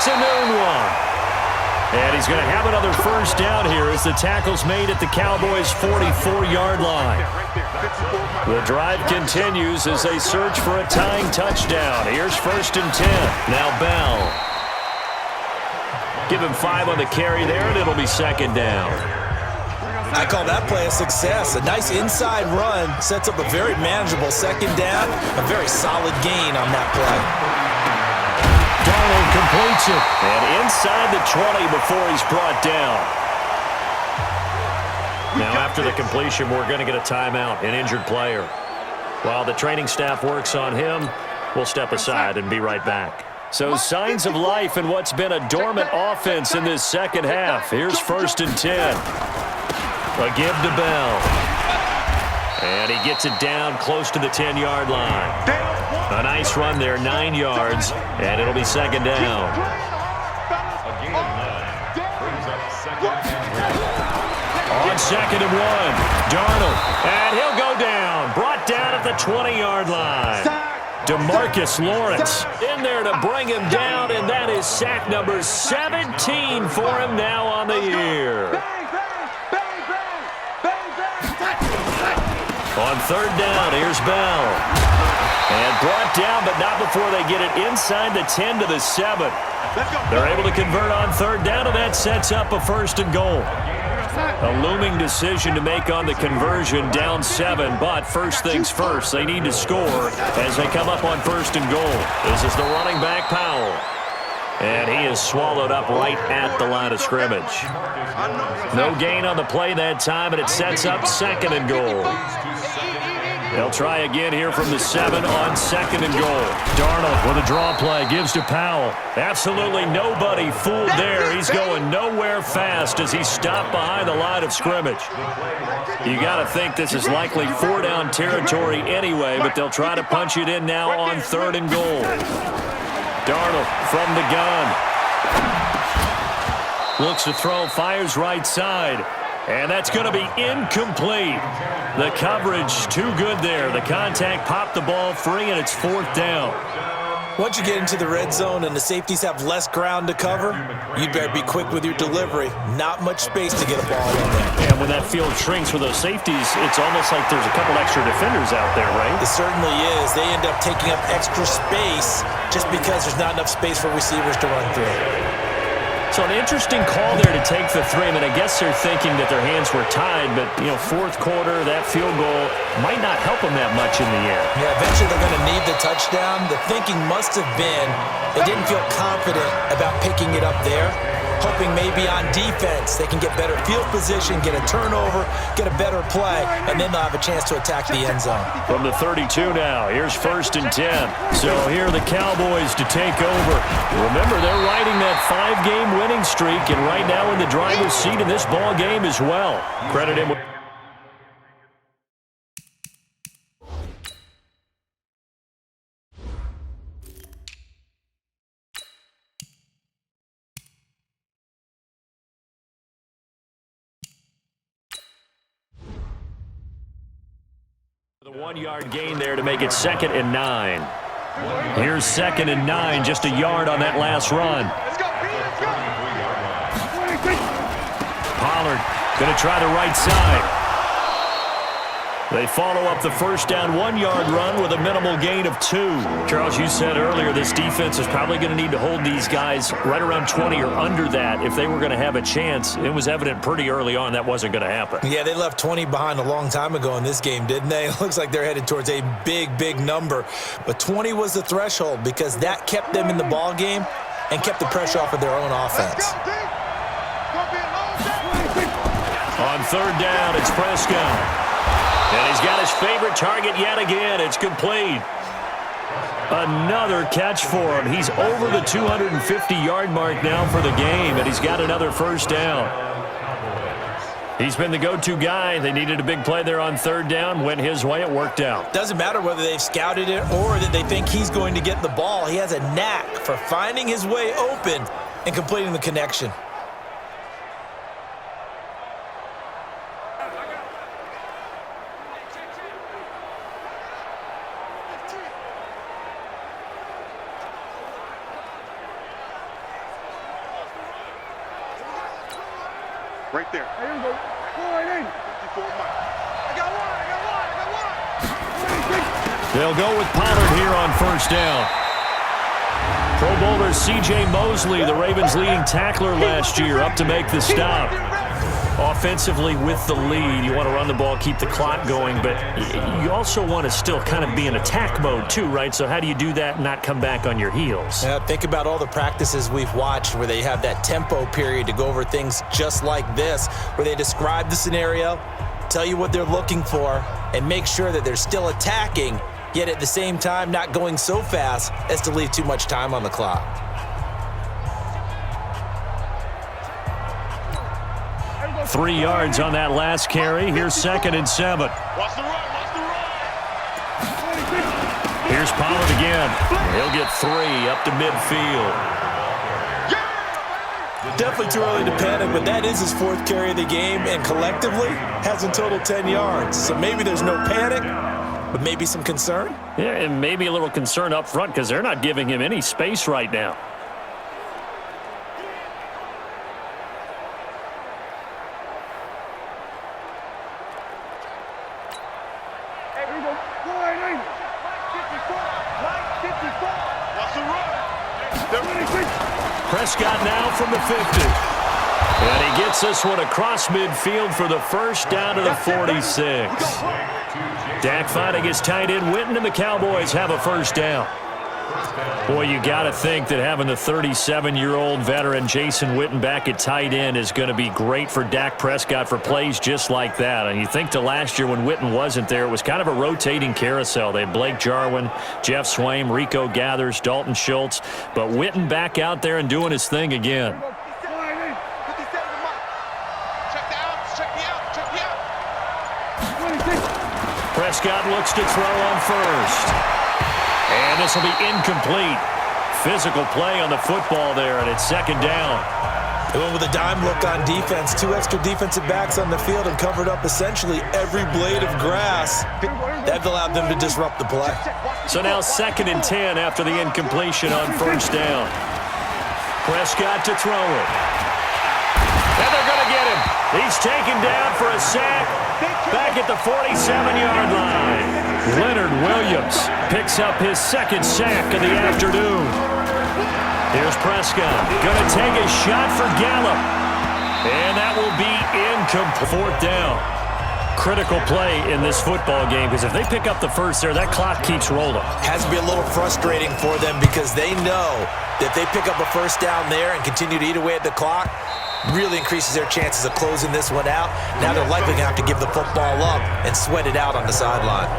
afternoon one. And he's going to have another first down here as the tackle's made at the Cowboys' 44-yard line. The drive continues as they search for a tying touchdown. Here's 1st and 10. Now Bell. Give him 5 on the carry there, and it'll be 2nd down. I call that play a success. A nice inside run sets up a very manageable 2nd down. A very solid gain on that play. Darnold completes it. And inside the 20 before he's brought down. Now after the completion, we're going to get a timeout, an injured player. While the training staff works on him, we'll step aside and be right back. So signs of life in what's been a dormant offense in this second half. Here's 1st and 10. A give to Bell. And he gets it down close to the 10-yard line. A nice run there, 9 yards, and it'll be 2nd down. On 2nd and 1, Darnold, and he'll go down. Brought down at the 20-yard line. DeMarcus Lawrence in there to bring him down, and that is sack number 17 for him now on the year. On 3rd down, here's Bell. And brought down, but not before they get it inside the 10 to the 7. They're able to convert on 3rd down, and that sets up a 1st and goal. A looming decision to make on the conversion, down 7, but first things first, they need to score as they come up on 1st and goal. This is the running back, Powell. And he is swallowed up right at the line of scrimmage. No gain on the play that time, and it sets up 2nd and goal. They'll try again here from the 7 on 2nd and goal. Darnold with a draw play, gives to Powell. Absolutely nobody fooled there. He's going nowhere fast as he's stopped behind the line of scrimmage. You got to think this is likely 4-down territory anyway, but they'll try to punch it in now on 3rd and goal. Darnold from the gun. Looks to throw, fires right side. And that's going to be incomplete. The coverage too good there. The contact popped the ball free, and it's 4th down. Once you get into the red zone and the safeties have less ground to cover, you better be quick with your delivery. Not much space to get a ball in there. And when that field shrinks for those safeties, it's almost like there's a couple extra defenders out there, right? It certainly is. They end up taking up extra space just because there's not enough space for receivers to run through. So an interesting call there to take the 3. I mean, I guess they're thinking that their hands were tied, but, 4th quarter, that field goal might not help them that much in the air. Yeah, eventually they're going to need the touchdown. The thinking must have been they didn't feel confident about picking it up there, hoping maybe on defense they can get better field position, get a turnover, get a better play, and then they'll have a chance to attack the end zone. From the 32 now, here's 1st and 10. So here are the Cowboys to take over. Remember, they're riding that 5-game winning streak, and right now in the driver's seat in this ball game as well. Credit him with the 1-yard gain there to make it 2nd and 9. Here's 2nd and 9, just a yard on that last run. Pollard going to try the right side. They follow up the first down 1-yard run with a minimal gain of 2. Charles, you said earlier this defense is probably going to need to hold these guys right around 20 or under that if they were going to have a chance. It was evident pretty early on that wasn't going to happen. Yeah, they left 20 behind a long time ago in this game, didn't they? It looks like they're headed towards a big, big number. But 20 was the threshold because that kept them in the ball game and kept the pressure off of their own offense. On 3rd down, it's Prescott. And he's got his favorite target yet again. It's complete. Another catch for him. He's over the 250-yard mark now for the game, and he's got another first down. He's been the go-to guy. They needed a big play there on 3rd down. Went his way. It worked out. Doesn't matter whether they've scouted it or that they think he's going to get the ball. He has a knack for finding his way open and completing the connection. Right there. Here we go. Go right in. 54 Mike. I got one. They'll go with Pollard here on first down. Pro Bowler C.J. Mosley, the Ravens' leading tackler last year, up to make the stop. Offensively with the lead, you want to run the ball, keep the clock going, but you also want to still kind of be in attack mode too, right? So how do you do that and not come back on your heels? Yeah, think about all the practices we've watched where they have that tempo period to go over things just like this, where they describe the scenario, tell you what they're looking for, and make sure that they're still attacking, yet at the same time not going so fast as to leave too much time on the clock. Three yards on that last carry. Here's 2nd and 7. Here's Pollard again. He'll get 3 up to midfield. Definitely too early to panic, but that is his 4th carry of the game, and collectively has in total 10 yards. So maybe there's no panic, but maybe some concern. Yeah, and maybe a little concern up front because they're not giving him any space right now. Prescott now from the 50. And he gets this one across midfield for the first down to the 46. Dak finding his tight end Witten, and the Cowboys have a first down. Boy, you got to think that having the 37-year-old veteran Jason Witten back at tight end is going to be great for Dak Prescott for plays just like that. And you think to last year when Witten wasn't there, it was kind of a rotating carousel. They had Blake Jarwin, Jeff Swaim, Rico Gathers, Dalton Schultz. But Witten back out there and doing his thing again. Prescott looks to throw on first. And this will be incomplete. Physical play on the football there, and it's 2nd down. They went with a dime look on defense. 2 extra defensive backs on the field and covered up essentially every blade of grass. That allowed them to disrupt the play. So now 2nd and 10 after the incompletion on first down. Prescott to throw it. And they're going to get him. He's taken down for a sack back at the 47-yard line. Leonard Williams picks up his 2nd sack of the afternoon. Here's Prescott. Going to take a shot for Gallup. And that will be incomplete. 4th down. Critical play in this football game because if they pick up the first there, that clock keeps rolling. Has to be a little frustrating for them because they know that if they pick up a first down there and continue to eat away at the clock, really increases their chances of closing this one out. Now they're likely going to have to give the football up and sweat it out on the sideline.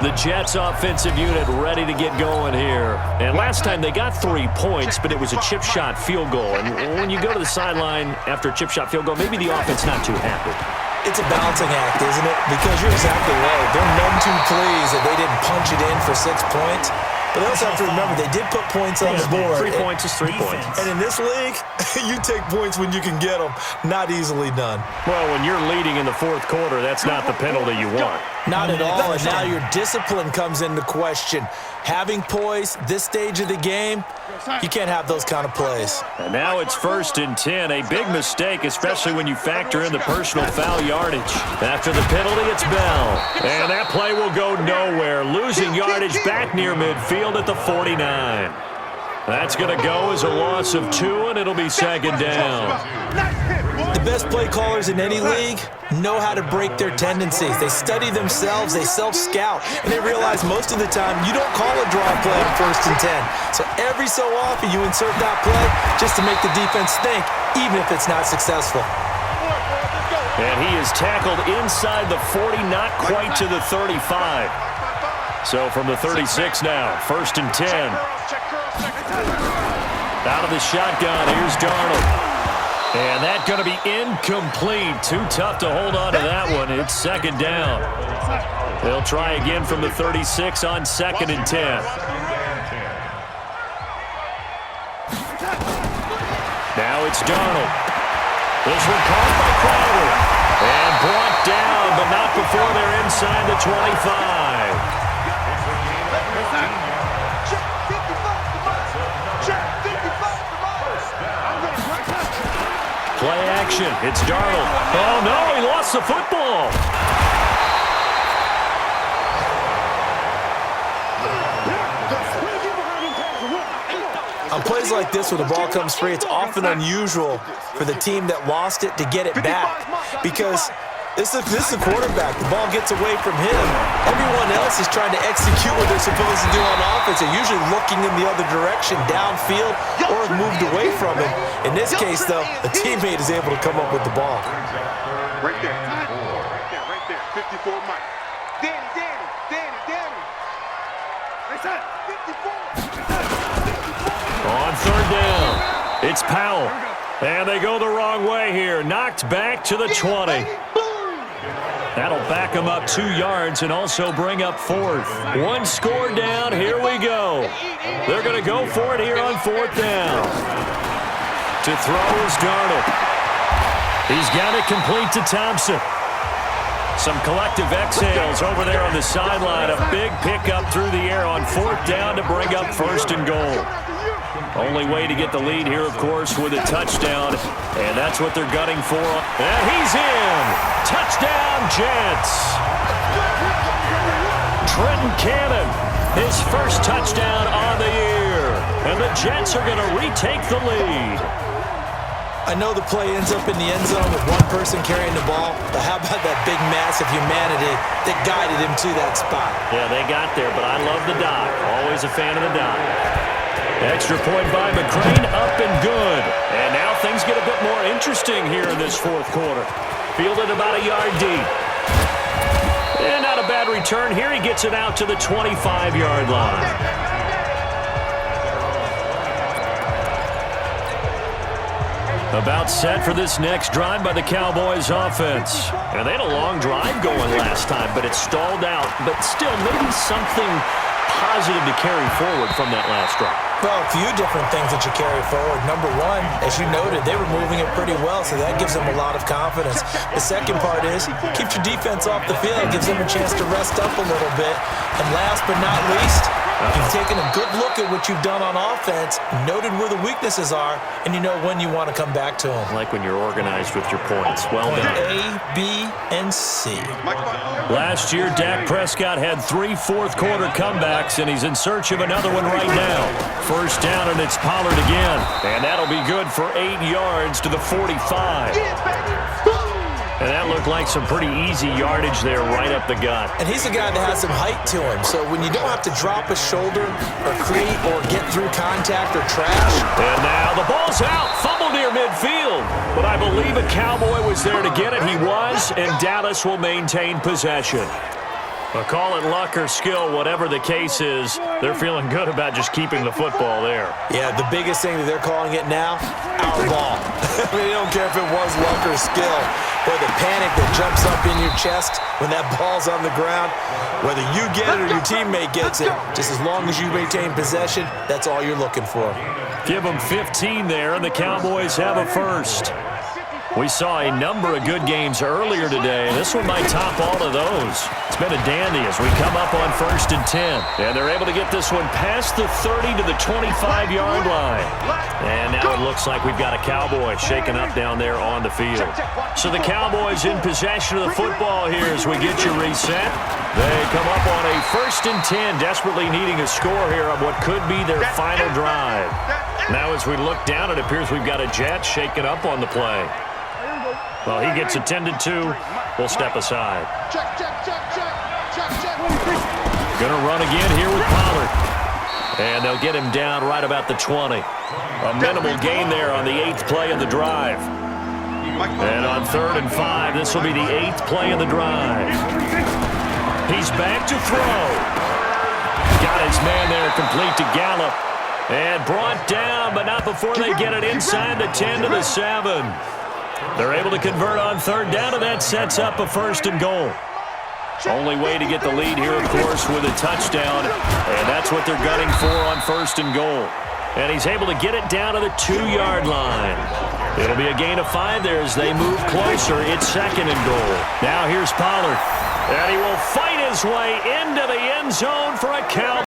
The Jets offensive unit ready to get going here. And last time they got 3 points, but it was a chip shot field goal. And when you go to the sideline after a chip shot field goal, maybe the offense not too happy. It's a balancing act, isn't it? Because you're exactly right. They're none too pleased that they didn't punch it in for 6 points. But they also have to remember they did put points on the board. 3 points is 3 points. And in this league, you take points when you can get them. Not easily done. Well, when you're leading in the 4th quarter, that's not the penalty you want. Not at all, and now your discipline comes into question. Having poise this stage of the game, you can't have those kind of plays. And now it's 1st and 10, a big mistake, especially when you factor in the personal foul yardage. After the penalty, it's Bell. And that play will go nowhere, losing yardage back near midfield at the 49. That's going to go as a loss of 2, and it'll be 2nd down. The best play callers in any league know how to break their tendencies. They study themselves, they self-scout, and they realize most of the time you don't call a draw play on 1st and 10. So every so often you insert that play just to make the defense think, even if it's not successful. And he is tackled inside the 40, not quite to the 35. So from the 36 now, 1st and 10. Out of the shotgun, here's Darnold. And that's going to be incomplete. Too tough to hold on to that one. It's 2nd down. They'll try again from the 36 on 2nd and 10. Now it's Darnold. This one caught by Crowder. And brought down, but not before they're inside the 25. Play action. It's Darnold. Oh, no, he lost the football. On plays like this where the ball comes free, it's often unusual for the team that lost it to get it back because this is a quarterback. The ball gets away from him. Everyone else is trying to execute what they're supposed to do on offense. They're usually looking in the other direction, downfield, or have moved away from him. In this case, though, a teammate is able to come up with the ball. Right there. Right there. 54 Mike. Danny. That's it. 54. On third down, it's Powell. And they go the wrong way here. Knocked back to the 20. That'll back them up 2 yards and also bring up fourth. 1 score down. Here we go. They're going to go for it here on fourth down. To throw is Darnold. He's got it complete to Thompson. Some collective exhales over there on the sideline. A big pickup through the air on fourth down to bring up first and goal. Only way to get the lead here, of course, with a touchdown. And that's what they're gunning for. And he's in. Touchdown, Jets. Trenton Cannon, his first touchdown on the year. And the Jets are going to retake the lead. I know the play ends up in the end zone with one person carrying the ball, but how about that big mass of humanity that guided him to that spot? Yeah, they got there, but I love the dive. Always a fan of the dive. Extra point by McCrane, up and good. And now things get a bit more interesting here in this fourth quarter. Fielded about a yard deep. And not a bad return here. He gets it out to the 25-yard line. About set for this next drive by the Cowboys offense. And they had a long drive going last time, but it stalled out. But still, maybe something positive to carry forward from that last drive. Well, a few different things that you carry forward. Number one, as you noted, they were moving it pretty well, so that gives them a lot of confidence. The second part is, keeps your defense off the field, gives them a chance to rest up a little bit. And last but not least, you've taken a good look at what you've done on offense, noted where the weaknesses are, and you know when you want to come back to them. Like when you're organized with your points. Well done. A, B, and C. Last year, Dak Prescott had 3 fourth-quarter comebacks, and he's in search of another one right now. First down, and it's Pollard again. And that'll be good for 8 yards to the 45. And that looked like some pretty easy yardage there right up the gut. And he's a guy that has some height to him, so when you don't have to drop a shoulder or create or get through contact or trash. And now the ball's out, fumbled near midfield. But I believe a Cowboy was there to get it. He was, and Dallas will maintain possession. But call it luck or skill, whatever the case is, they're feeling good about just keeping the football there. Yeah, the biggest thing that they're calling it now, our ball. I mean, they don't care if it was luck or skill. Or the panic that jumps up in your chest when that ball's on the ground, whether you get it or your teammate gets it, just as long as you maintain possession, that's all you're looking for. Give them 15 there, and the Cowboys have a first. We saw a number of good games earlier today. This one might top all of those. It's been a dandy as we come up on 1st and 10. And they're able to get this one past the 30 to the 25-yard line. And now it looks like we've got a Cowboy shaking up down there on the field. So the Cowboys in possession of the football here as we get you reset. They come up on a 1st and 10, desperately needing a score here on what could be their final drive. Now as we look down, it appears we've got a Jet shaking up on the play. Well, he gets attended to. We'll step aside. Gonna run again here with Pollard. And they'll get him down right about the 20. A minimal gain there on the 8th play of the drive. And on 3rd and 5, this will be the 8th play of the drive. He's back to throw. Got his man there complete to Gallup. And brought down, but not before they get it inside the 10 to the 7. They're able to convert on 3rd down, and that sets up a 1st and goal. Only way to get the lead here, of course, with a touchdown, and that's what they're gunning for on 1st and goal. And he's able to get it down to the 2-yard line. It'll be a gain of 5 there as they move closer. It's 2nd and goal. Now here's Pollard, and he will fight his way into the end zone for a Cowboy.